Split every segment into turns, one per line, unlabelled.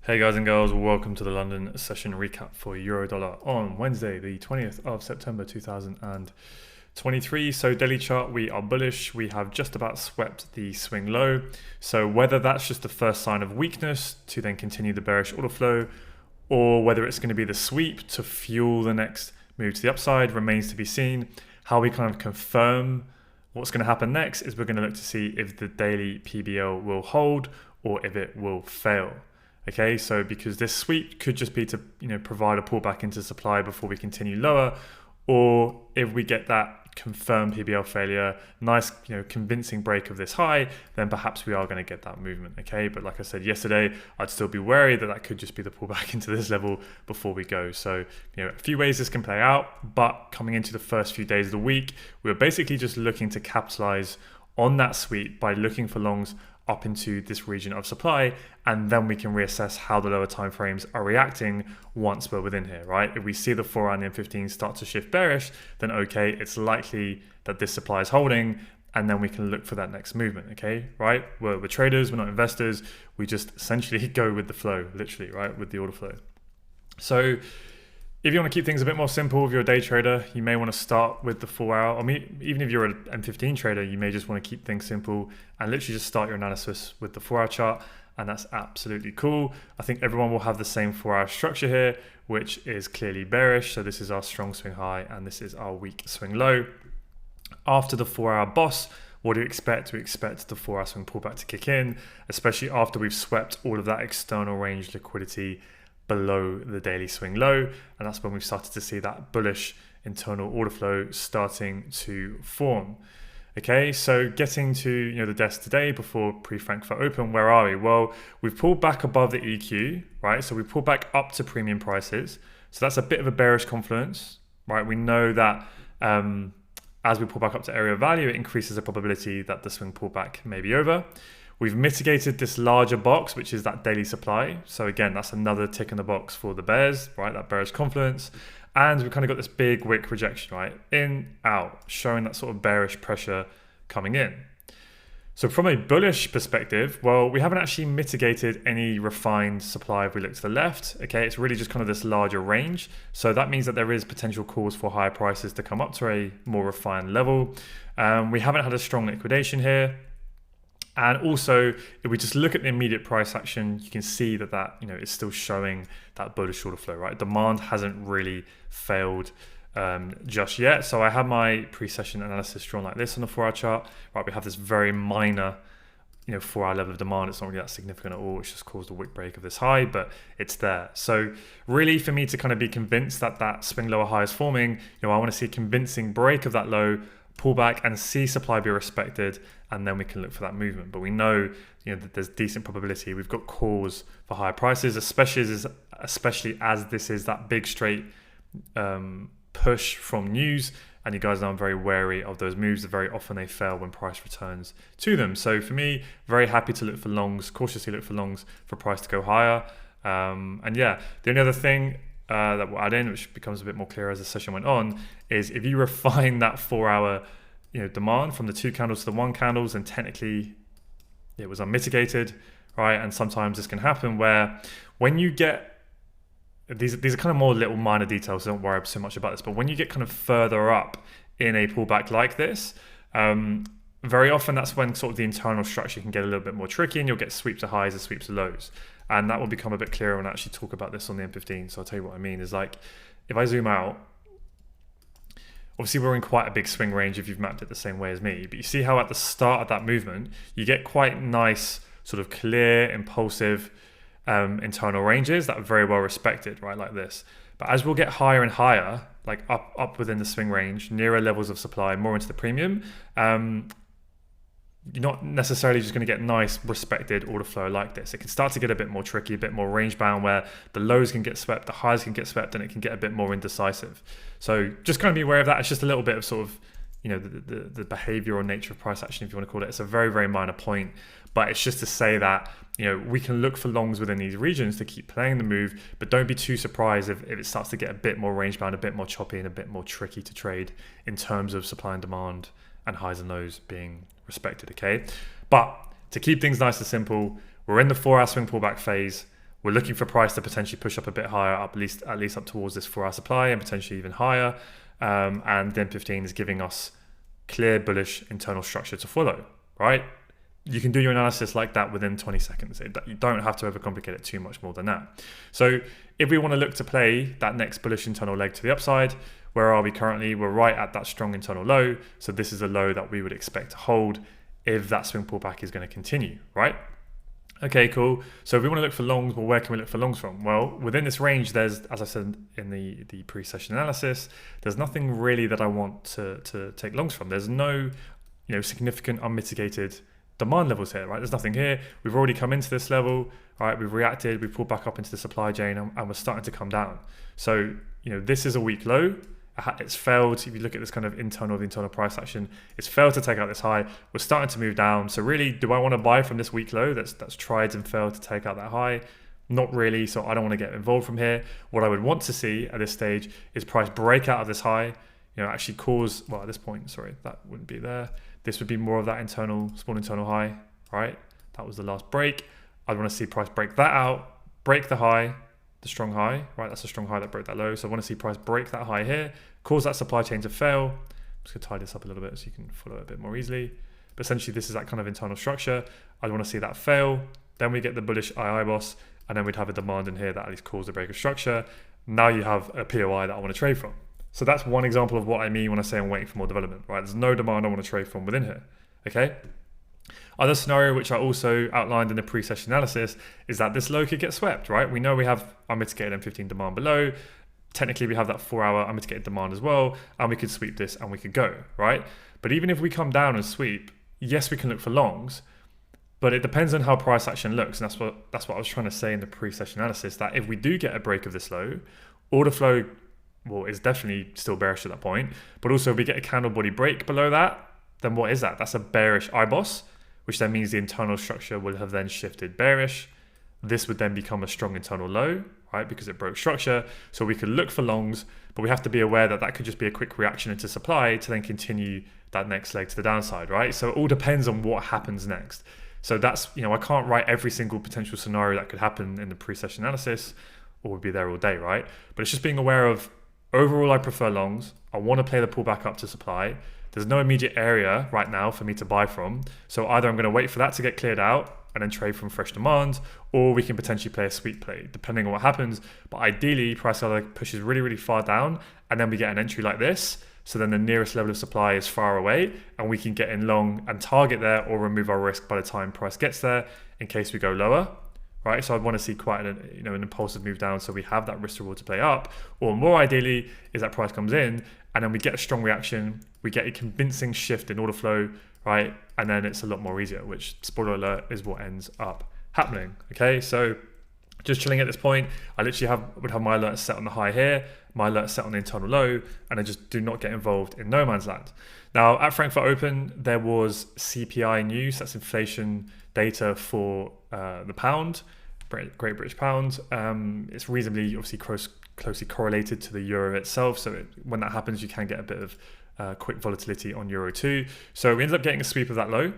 Hey guys and girls, welcome to the London session recap for Euro Dollar on Wednesday, the 20th of September 2023. So daily chart, we are bullish. We have just about swept the swing low. So whether that's just the first sign of weakness to then continue the bearish order flow, or whether it's going to be the sweep to fuel the next move to the upside remains to be seen. How we kind of confirm what's going to happen next is we're going to look to see if the daily PBL will hold or if it will fail. Okay, so because this sweep could just be to provide a pullback into supply before we continue lower, or if we get that confirmed PBL failure, nice convincing break of this high, then perhaps we are going to get that movement. Okay, but like I said yesterday, I'd still be wary that that could just be the pullback into this level before we go. So a few ways this can play out, but coming into the first few days of the week, we're basically just looking to capitalize on that sweep by looking for longs up into this region of supply, and then we can reassess how the lower time frames are reacting once we're within here, right? If we see the 4 hour and M15 start to shift bearish, then okay, it's likely that this supply is holding, and then we can look for that next movement, okay, right? We're traders, we're not investors. We just essentially go with the flow, literally, right, with the order flow. So if you want to keep things a bit more simple, if you're a day trader, you may want to start with the 4 hour. I mean, even if you're an M15 trader, you may just want to keep things simple and literally just start your analysis with the 4 hour chart. And that's absolutely cool. I think everyone will have the same 4 hour structure here, which is clearly bearish. So this is our strong swing high and this is our weak swing low. After the 4 hour boss, what do you expect? We expect the 4 hour swing pullback to kick in, especially after we've swept all of that external range liquidity below the daily swing low, and that's when we've started to see that bullish internal order flow starting to form. Okay, so getting to the desk today before pre-Frankfurt open, where are we? Well, we've pulled back above the EQ, right? So we pulled back up to premium prices. So that's a bit of a bearish confluence, right? We know that as we pull back up to area of value, it increases the probability that the swing pullback may be over. We've mitigated this larger box, which is that daily supply. So again, that's another tick in the box for the bears, right? That bearish confluence. And we've kind of got this big wick rejection, right? In, out, showing that sort of bearish pressure coming in. So from a bullish perspective, well, we haven't actually mitigated any refined supply if we look to the left. Okay, it's really just kind of this larger range. So that means that there is potential cause for higher prices to come up to a more refined level. We haven't had a strong liquidation here. And also, if we just look at the immediate price action, you can see that is still showing that bullish order flow, right? Demand hasn't really failed just yet. So I have my pre-session analysis drawn like this on the 4 hour chart, right? We have this very minor, 4 hour level of demand. It's not really that significant at all. It's just caused a wick break of this high, but it's there. So really for me to kind of be convinced that that swing lower high is forming, I want to see a convincing break of that low, pull back and see supply be respected, and then we can look for that movement. But we know that there's decent probability. We've got cause for higher prices, especially as this is that big straight push from news. And you guys know I'm very wary of those moves. Very often they fail when price returns to them. So for me, very happy to look for longs, cautiously look for longs for price to go higher. And yeah, the only other thing that we'll add in, which becomes a bit more clear as the session went on, is if you refine that 4 hour demand from the 2 candles to the 1 candles, and technically it was unmitigated, right? And sometimes this can happen where when you get these are kind of more little minor details, so don't worry so much about this, but when you get kind of further up in a pullback like this, very often that's when sort of the internal structure can get a little bit more tricky, and you'll get sweeps to highs and sweeps to lows. And that will become a bit clearer when I actually talk about this on the M15. So I'll tell you what I mean is, like, if I zoom out, obviously we're in quite a big swing range if you've mapped it the same way as me, but you see how at the start of that movement, you get quite nice, sort of clear, impulsive internal ranges that are very well respected, right, like this. But as we'll get higher and higher, like up within the swing range, nearer levels of supply, more into the premium, you're not necessarily just going to get nice respected order flow like this. It can start to get a bit more tricky, a bit more range bound, where the lows can get swept, the highs can get swept, and it can get a bit more indecisive. So just kind of be aware of that. It's just a little bit of sort of, the behavior or nature of price action, if you want to call it. It's a very, very minor point, but it's just to say that, we can look for longs within these regions to keep playing the move, but don't be too surprised if it starts to get a bit more range bound, a bit more choppy, and a bit more tricky to trade in terms of supply and demand and highs and lows being respected, okay? But to keep things nice and simple, we're in the 4 hour swing pullback phase. We're looking for price to potentially push up a bit higher, up at least up towards this 4-hour supply and potentially even higher. And the M15 is giving us clear bullish internal structure to follow, right? You can do your analysis like that within 20 seconds. You don't have to overcomplicate it too much more than that. So if we want to look to play that next bullish internal leg to the upside, where are we currently? We're right at that strong internal low. So this is a low that we would expect to hold if that swing pullback is going to continue, right? Okay, cool. So if we want to look for longs, well, where can we look for longs from? Well, within this range, there's, as I said in the pre-session analysis, there's nothing really that I want to take longs from. There's no, significant unmitigated demand levels here, right? There's nothing here. We've already come into this level, right? We've reacted, we've pulled back up into the supply chain, and we're starting to come down. So, this is a weak low. It's failed. If you look at this kind of internal price action, it's failed to take out this high. We're starting to move down. So really, do I want to buy from this weak low that's tried and failed to take out that high? Not really. So I don't want to get involved from here. What I would want to see at this stage is price break out of this high, actually cause, well, at this point, sorry, that wouldn't be there. This would be more of that small internal high, right? That was the last break. I'd want to see price break that out, break the high, the strong high, right? That's a strong high that broke that low. So I want to see price break that high here, cause that supply chain to fail. I'm just going to tie this up a little bit so you can follow it a bit more easily. But essentially, this is that kind of internal structure. I want to see that fail. Then we get the bullish II boss, and then we'd have a demand in here that at least caused a break of structure. Now you have a POI that I want to trade from. So that's one example of what I mean when I say I'm waiting for more development, right? There's no demand I want to trade from within here, okay? Other scenario, which I also outlined in the pre-session analysis, is that this low could get swept, right? We know we have unmitigated M15 demand below. Technically, we have that 4-hour unmitigated demand as well, and we could sweep this and we could go, right? But even if we come down and sweep, yes, we can look for longs, but it depends on how price action looks. And that's what I was trying to say in the pre-session analysis, that if we do get a break of this low, order flow, well, is definitely still bearish at that point. But also, if we get a candle body break below that, then what is that? That's a bearish IBOS, which then means the internal structure will have then shifted bearish. This would then become a strong internal low, right? Because it broke structure. So we could look for longs, but we have to be aware that that could just be a quick reaction into supply to then continue that next leg to the downside, right? So it all depends on what happens next. So that's, I can't write every single potential scenario that could happen in the pre-session analysis, or we'd be there all day, right? But it's just being aware of, overall, I prefer longs. I want to play the pullback up to supply. There's no immediate area right now for me to buy from. So either I'm going to wait for that to get cleared out and then trade from fresh demand, or we can potentially play a sweep play, depending on what happens. But ideally, price either pushes really, really far down, and then we get an entry like this. So then the nearest level of supply is far away, and we can get in long and target there, or remove our risk by the time price gets there in case we go lower. Right, so I'd want to see quite an impulsive move down, so we have that risk reward to play up. Or more ideally is that price comes in and then we get a strong reaction, we get a convincing shift in order flow, right? And then it's a lot more easier, which, spoiler alert, is what ends up happening. Okay, so just chilling at this point, I literally would have my alert set on the high here, my alert set on the internal low, and I just do not get involved in no man's land. Now at Frankfurt Open, there was CPI news, that's inflation data for the pound, Great British Pound. It's reasonably obviously closely correlated to the euro itself. So when that happens, you can get a bit of quick volatility on euro too. So we ended up getting a sweep of that low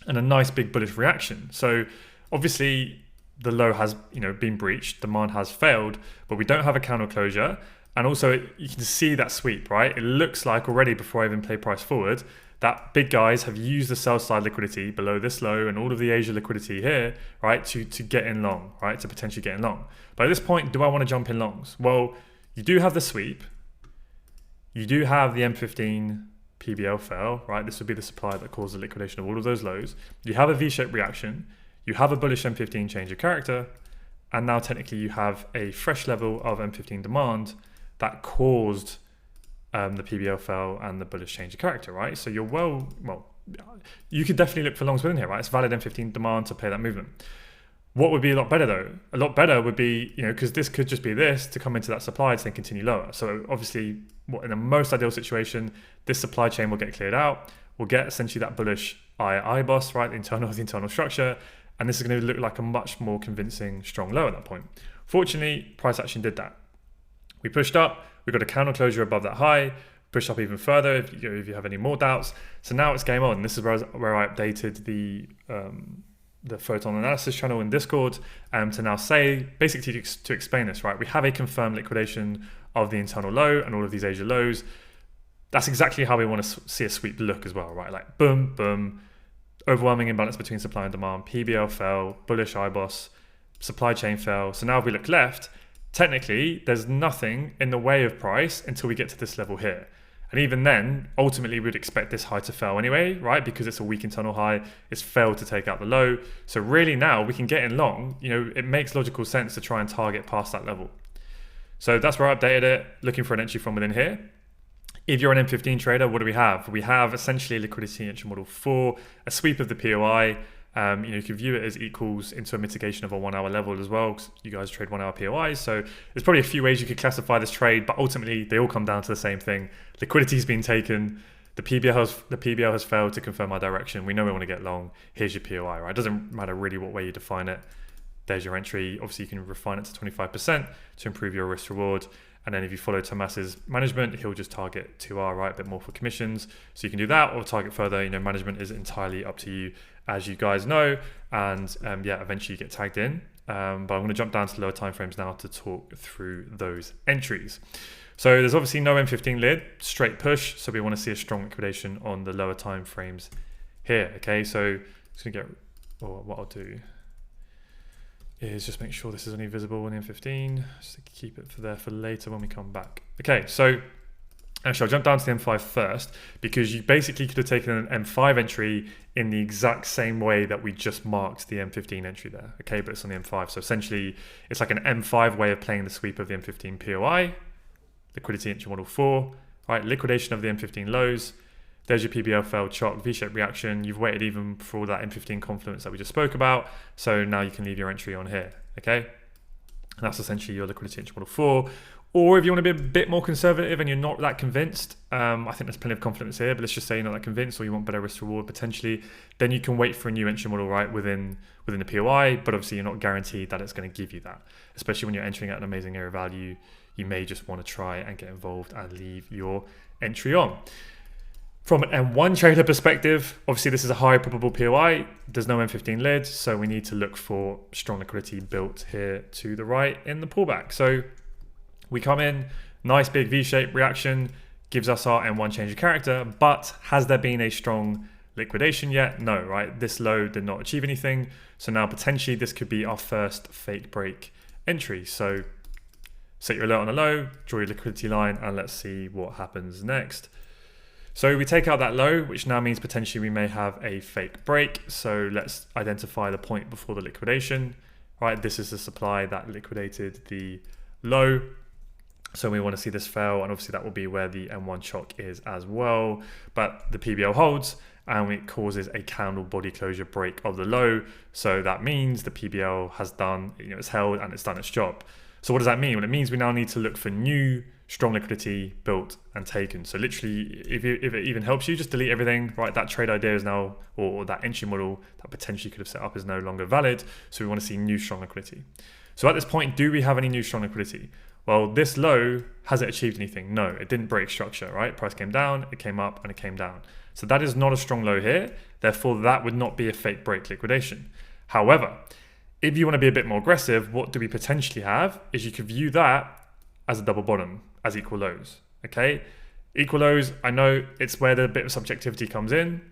and a nice big bullish reaction. So obviously the low has been breached, demand has failed, but we don't have a candle closure. And also you can see that sweep, right? It looks like already, before I even play price forward, that big guys have used the sell side liquidity below this low and all of the Asia liquidity here, right, to get in long, right, to potentially get in long. But at this point, do I want to jump in longs? Well, you do have the sweep. You do have the M15 PBL fail, right? This would be the supply that caused the liquidation of all of those lows. You have a V-shaped reaction. You have a bullish M15 change of character. And now technically you have a fresh level of M15 demand that caused the PBL fell and the bullish change of character, right? So you're well, you could definitely look for longs within here, right? It's valid M15 demand to play that movement. What would be a lot better though? A lot better would be, because this could just be this to come into that supply to then continue lower. So obviously, in the most ideal situation, this supply chain will get cleared out. We'll get essentially that bullish IBOS, right? The internal structure. And this is going to look like a much more convincing strong low at that point. Fortunately, price action did that. We pushed up, we got a candle closure above that high, push up even further if you have any more doubts. So now it's game on. This is where I updated the the photon analysis channel in Discord to now say, basically to explain this, right? We have a confirmed liquidation of the internal low and all of these Asia lows. That's exactly how we want to see a sweep look as well, right? Like boom, boom, overwhelming imbalance between supply and demand, PBL fell, bullish IBOS, supply chain fell. So now if we look left, technically there's nothing in the way of price until we get to this level here. And even then, ultimately, we'd expect this high to fail anyway, right? Because it's a weak internal high, it's failed to take out the low. So really now we can get in long, it makes logical sense to try and target past that level. So that's where I updated it, looking for an entry from within here. If you're an M15 trader, what do we have? We have essentially a liquidity entry model for a sweep of the POI. You can view it as equals into a mitigation of a 1 hour level as well, because you guys trade 1 hour POIs. So there's probably a few ways you could classify this trade, but ultimately they all come down to the same thing. Liquidity's been taken. The PBL has failed to confirm our direction. We know we want to get long. Here's your POI, right? It doesn't matter really what way you define it. There's your entry. Obviously, you can refine it to 25% to improve your risk reward. And then if you follow Tomas's management, he'll just target 2R, right? A bit more for commissions. So you can do that or target further. Management is entirely up to you, as you guys know. And eventually you get tagged in. But I'm going to jump down to lower timeframes now to talk through those entries. So there's obviously no M15 lid, straight push. So we want to see a strong liquidation on the lower timeframes here. Okay, so I'm just going to what I'll do is just make sure this is only visible in the M15, just to keep it for later when we come back. Okay, so actually I'll jump down to the M5 first, because you basically could have taken an M5 entry in the exact same way that we just marked the M15 entry there, okay, but it's on the M5. So essentially it's like an M5 way of playing the sweep of the M15 POI, liquidity entry model 4, right, liquidation of the M15 lows. There's your PBL fail, chock, V-shaped reaction. You've waited even for all that M15 confluence that we just spoke about. So now you can leave your entry on here, okay? And that's essentially your liquidity entry model 4. Or if you want to be a bit more conservative and you're not that convinced, I think there's plenty of confidence here, but let's just say you're not that convinced or you want better risk reward potentially, then you can wait for a new entry model, right, within the POI, but obviously you're not guaranteed that it's going to give you that. Especially when you're entering at an amazing area value, you may just want to try and get involved and leave your entry on. From an M1 trader perspective, obviously this is a high probable POI. There's no M15 lid, so we need to look for strong liquidity built here to the right in the pullback. So we come in, nice big V-shaped reaction, gives us our M1 change of character, but has there been a strong liquidation yet? No, right? This low did not achieve anything. So now potentially this could be our first fake break entry. So set your alert on a low, draw your liquidity line, and let's see what happens next. So we take out that low, which now means potentially we may have a fake break. So let's identify the point before the liquidation, right? This is the supply that liquidated the low. So we want to see this fail, and obviously that will be where the M1 chock is as well. But the PBL holds and it causes a candle body closure break of the low. So that means the PBL has done, it's held and it's done its job. So what does that mean? Well, it means we now need to look for new strong liquidity built and taken. So literally, if it even helps you, just delete everything, right? That trade idea is now, or that entry model that potentially could have set up is no longer valid. So we want to see new strong liquidity. So at this point, do we have any new strong liquidity? Well, this low, has it achieved anything? No, it didn't break structure, right? Price came down, it came up, and it came down. So that is not a strong low here. Therefore, that would not be a fake break liquidation. However, if you want to be a bit more aggressive, what do we potentially have is you could view that as a double bottom, as equal lows, okay? Equal lows, I know it's where the bit of subjectivity comes in.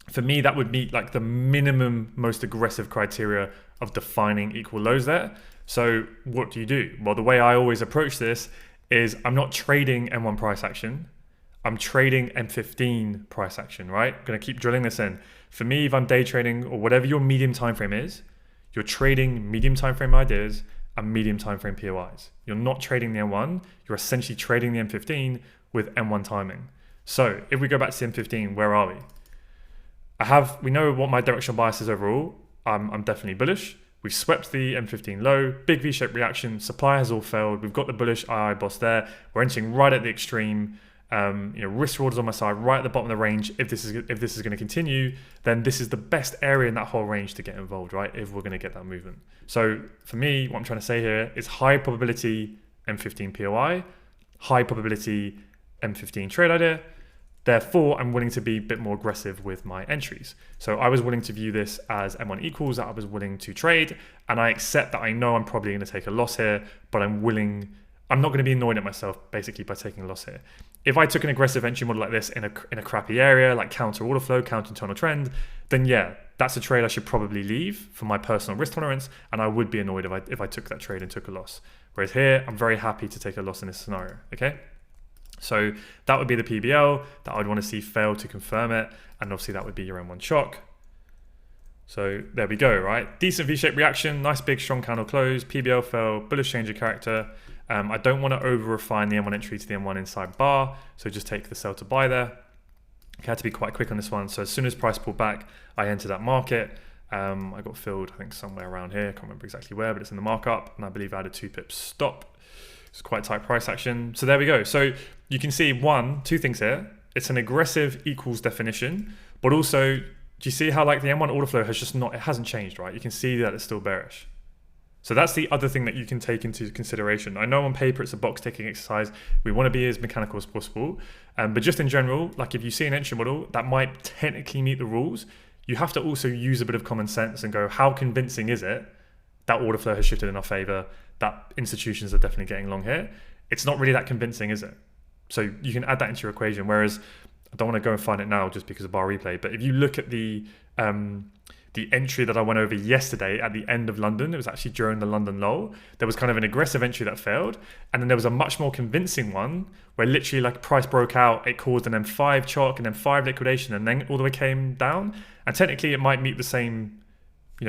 For me, that would meet like the minimum, most aggressive criteria of defining equal lows there. So what do? Well, the way I always approach this is I'm not trading M1 price action. I'm trading M15 price action, right? I'm going to keep drilling this in. For me, if I'm day trading or whatever your medium time frame is, you're trading medium time frame ideas and medium time frame POIs. You're not trading the M1, you're essentially trading the M15 with M1 timing. So if we go back to the M15, where are we? We know what my directional bias is overall. I'm definitely bullish. We've swept the M15 low, big V-shaped reaction, supply has all failed. We've got the bullish II boss there. We're entering right at the extreme. Risk reward is on my side, right at the bottom of the range. If this is going to continue, then this is the best area in that whole range to get involved, right? If we're going to get that movement. So for me, what I'm trying to say here is high probability M15 POI, high probability M15 trade idea, Therefore, I'm willing to be a bit more aggressive with my entries. So I was willing to view this as M1 equals, that I was willing to trade, and I accept that I know I'm probably going to take a loss here, but I'm not going to be annoyed at myself basically by taking a loss here. If I took an aggressive entry model like this in a crappy area, like counter order flow, counter internal trend, then yeah, that's a trade I should probably leave for my personal risk tolerance, and I would be annoyed if I took that trade and took a loss. Whereas here, I'm very happy to take a loss in this scenario, okay? So that would be the PBL that I would want to see fail to confirm it. And obviously that would be your M1 shock. So there we go, right? Decent V-shaped reaction, nice big strong candle close, PBL fell, bullish change of character. I don't want to over refine the M1 entry to the M1 inside bar. So just take the sell to buy there. Okay, I had to be quite quick on this one. So as soon as price pulled back, I entered that market. I got filled, I think somewhere around here. I can't remember exactly where, but it's in the markup. And I believe I had a 2 pips stop. It's quite tight price action. So there we go. So you can see two things here. It's an aggressive equals definition, but also, do you see how like the M1 order flow it hasn't changed, right? You can see that it's still bearish. So that's the other thing that you can take into consideration. I know on paper it's a box ticking exercise. We want to be as mechanical as possible. But just in general, like if you see an entry model that might technically meet the rules, you have to also use a bit of common sense and go, how convincing is it that order flow has shifted in our favor, that institutions are definitely getting long here? It's not really that convincing, is it? So you can add that into your equation. Whereas I don't want to go and find it now just because of bar replay, but if you look at the entry that I went over yesterday at the end of London, it was actually during the London lull, there was kind of an aggressive entry that failed. And then there was a much more convincing one where literally like price broke out, it caused an M5 chalk and then 5 liquidation and then all the way came down. And technically it might meet the same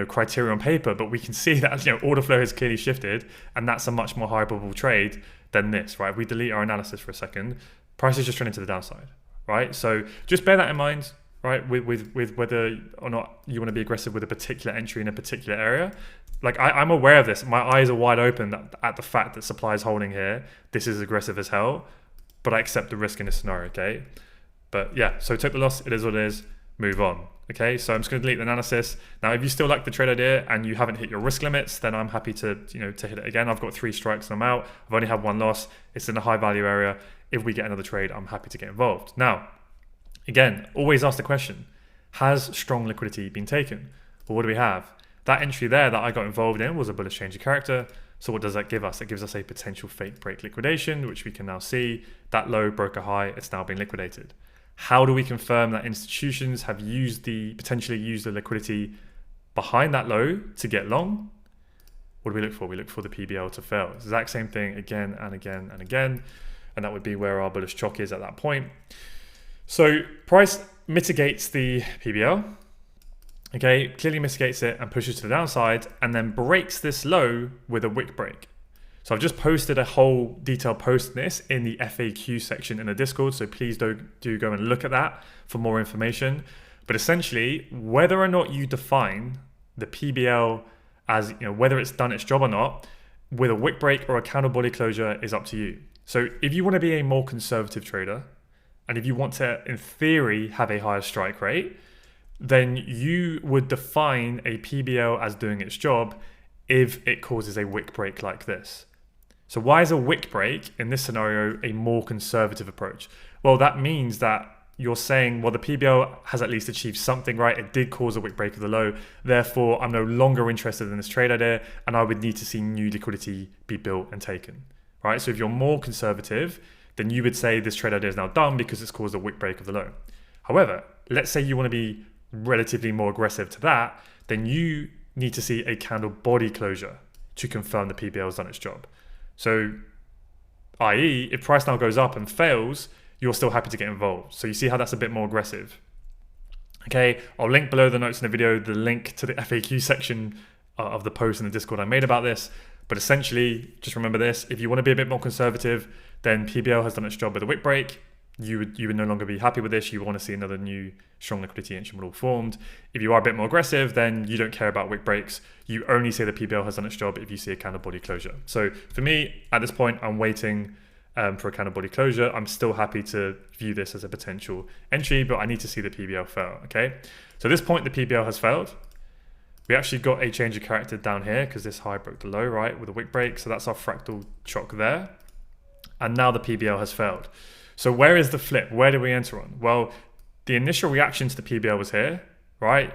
criteria on paper, but we can see that order flow has clearly shifted, and that's a much more high probable trade than this, right? If we delete our analysis for a second, price is just trending to the downside, right? So just bear that in mind, right? With whether or not you want to be aggressive with a particular entry in a particular area. Like I'm aware of this. My eyes are wide open at the fact that supply is holding here. This is aggressive as hell, but I accept the risk in this scenario, okay? But yeah, so take the loss. It is what it is. Move on. Okay, so I'm just going to delete the analysis. Now, if you still like the trade idea and you haven't hit your risk limits, then I'm happy to hit it again. I've got 3 strikes and I'm out. I've only had 1 loss. It's in a high value area. If we get another trade, I'm happy to get involved. Now, again, always ask the question, has strong liquidity been taken? Well, what do we have? That entry there that I got involved in was a bullish change of character. So what does that give us? It gives us a potential fake break liquidation, which we can now see. That low broke a high. It's now been liquidated. How do we confirm that institutions have potentially used the liquidity behind that low to get long? What do we look for? We look for the PBL to fail. Exact same thing again and again and again. And that would be where our bullish chalk is at that point. So price mitigates the PBL. Okay, clearly mitigates it and pushes to the downside and then breaks this low with a wick break. So I've just posted a whole detailed post on this in the FAQ section in the Discord. So please do go and look at that for more information. But essentially, whether or not you define the PBL as, whether it's done its job or not, with a wick break or a candle body closure is up to you. So if you want to be a more conservative trader, and if you want to, in theory, have a higher strike rate, then you would define a PBL as doing its job if it causes a wick break like this. So why is a wick break in this scenario a more conservative approach? Well, that means that you're saying, well, the PBL has at least achieved something, right? It did cause a wick break of the low. Therefore, I'm no longer interested in this trade idea, and I would need to see new liquidity be built and taken, right? So if you're more conservative, then you would say this trade idea is now done because it's caused a wick break of the low. However, let's say you want to be relatively more aggressive to that, then you need to see a candle body closure to confirm the PBL has done its job. So, i.e., if price now goes up and fails, you're still happy to get involved. So you see how that's a bit more aggressive. Okay, I'll link below the notes in the video, the link to the FAQ section of the post in the Discord I made about this. But essentially, just remember this, if you want to be a bit more conservative, then PBL has done its job with a wick break. You would no longer be happy with this. You want to see another new strong liquidity entry model formed. If you are a bit more aggressive, then you don't care about wick breaks. You only say the PBL has done its job if you see a candle body closure. So for me, at this point, I'm waiting for a candle body closure. I'm still happy to view this as a potential entry, but I need to see the PBL fail, okay? So at this point, the PBL has failed. We actually got a change of character down here because this high broke the low, right, with a wick break. So that's our fractal shock there. And now the PBL has failed. So where is the flip? Where do we enter on? Well, the initial reaction to the PBL was here, right?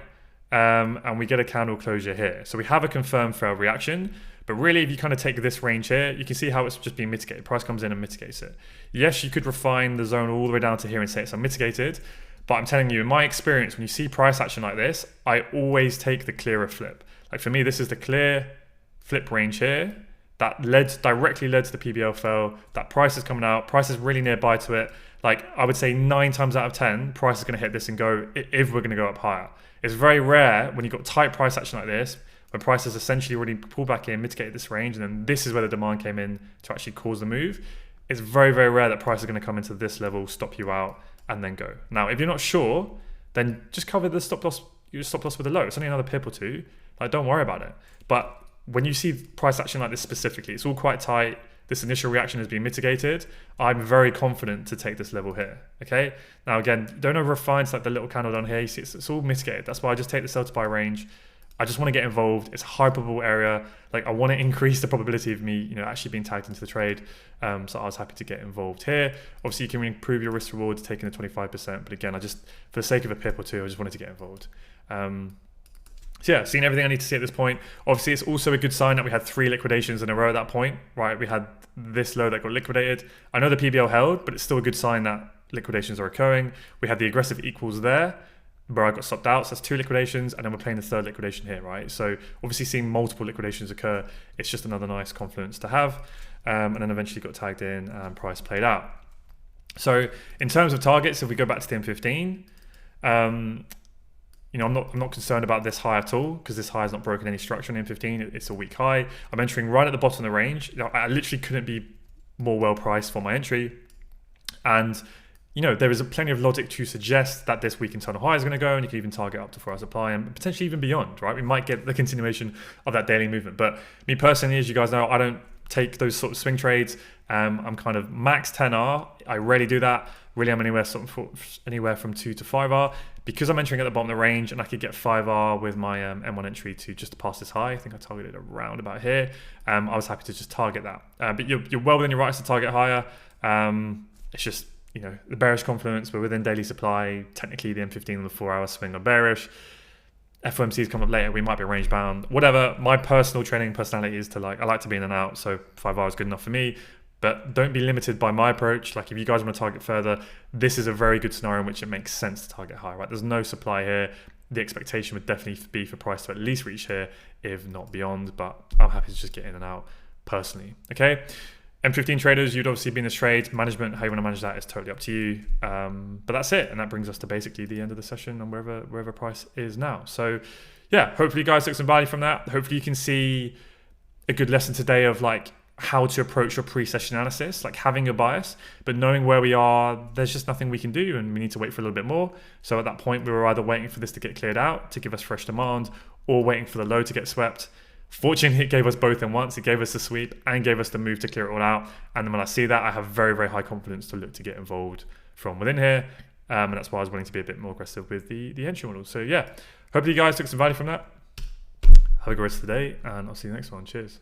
And we get a candle closure here. So we have a confirmed failed reaction, but really if you kind of take this range here, you can see how it's just being mitigated. Price comes in and mitigates it. Yes, you could refine the zone all the way down to here and say it's unmitigated, but I'm telling you, in my experience, when you see price action like this, I always take the clearer flip. Like for me, this is the clear flip range here that directly led to the PBL fail. That price is coming out, price is really nearby to it. Like I would say 9 times out of 10, price is gonna hit this and go if we're gonna go up higher. It's very rare when you've got tight price action like this, when prices essentially already pulled back in, mitigated this range, and then this is where the demand came in to actually cause the move. It's very, very rare that price is going to come into this level, stop you out, and then go. Now, if you're not sure, then just cover the stop loss, your stop loss with a low. It's only another pip or two. Like, don't worry about it. But when you see price action like this specifically, it's all quite tight. This initial reaction has been mitigated. I'm very confident to take this level here, okay? Now again, don't over-refine like the little candle down here. You see, it's all mitigated. That's why I just take the sell to buy range. I just want to get involved. It's a high probable area. Like I want to increase the probability of me, actually being tagged into the trade. So I was happy to get involved here. Obviously you can improve your risk reward taking the 25%. But again, for the sake of a pip or two, I just wanted to get involved. So yeah, seen everything I need to see at this point. Obviously, it's also a good sign that we had 3 liquidations in a row at that point, right? We had this low that got liquidated. I know the PBL held, but it's still a good sign that liquidations are occurring. We had the aggressive equals there, where I got stopped out. So that's 2 liquidations, and then we're playing the 3rd liquidation here, right? So obviously seeing multiple liquidations occur, it's just another nice confluence to have. And then eventually got tagged in and price played out. So in terms of targets, if we go back to the M15, I'm not concerned about this high at all because this high has not broken any structure in M15. It's a weak high. I'm entering right at the bottom of the range. I literally couldn't be more well priced for my entry. And there is plenty of logic to suggest that this weak internal high is going to go, and you can even target up to 4 hour supply and potentially even beyond, right? We might get the continuation of that daily movement. But me personally, as you guys know, I don't take those sort of swing trades. I'm kind of max 10R. I rarely do that. Really, I'm anywhere from 2 to 5R because I'm entering at the bottom of the range, and I could get 5R with my M1 entry to just pass this high. I think I targeted around about here. I was happy to just target that. But you're well within your rights to target higher. It's just the bearish confluence. We're within daily supply. Technically, the M15 on the 4 hour swing are bearish. FOMC's come up later, we might be range bound, whatever. My personal trading personality is I like to be in and out, so 5R is good enough for me. But don't be limited by my approach. Like if you guys want to target further, this is a very good scenario in which it makes sense to target high, right? There's no supply here. The expectation would definitely be for price to at least reach here, if not beyond, but I'm happy to just get in and out personally, okay? M15 traders, you'd obviously be in this trade. Management, how you want to manage that is totally up to you. But that's it. And that brings us to basically the end of the session and wherever price is now. So yeah, hopefully you guys took some value from that. Hopefully you can see a good lesson today of how to approach your pre-session analysis, having a bias, but knowing where we are, there's just nothing we can do and we need to wait for a little bit more. So at that point, we were either waiting for this to get cleared out to give us fresh demand or waiting for the low to get swept. Fortunately, it gave us both in once. It gave us the sweep and gave us the move to clear it all out. And then when I see that, I have very, very high confidence to look to get involved from within here. And that's why I was willing to be a bit more aggressive with the entry model. So yeah, hopefully you guys took some value from that. Have a great rest of the day, and I'll see you next one. Cheers.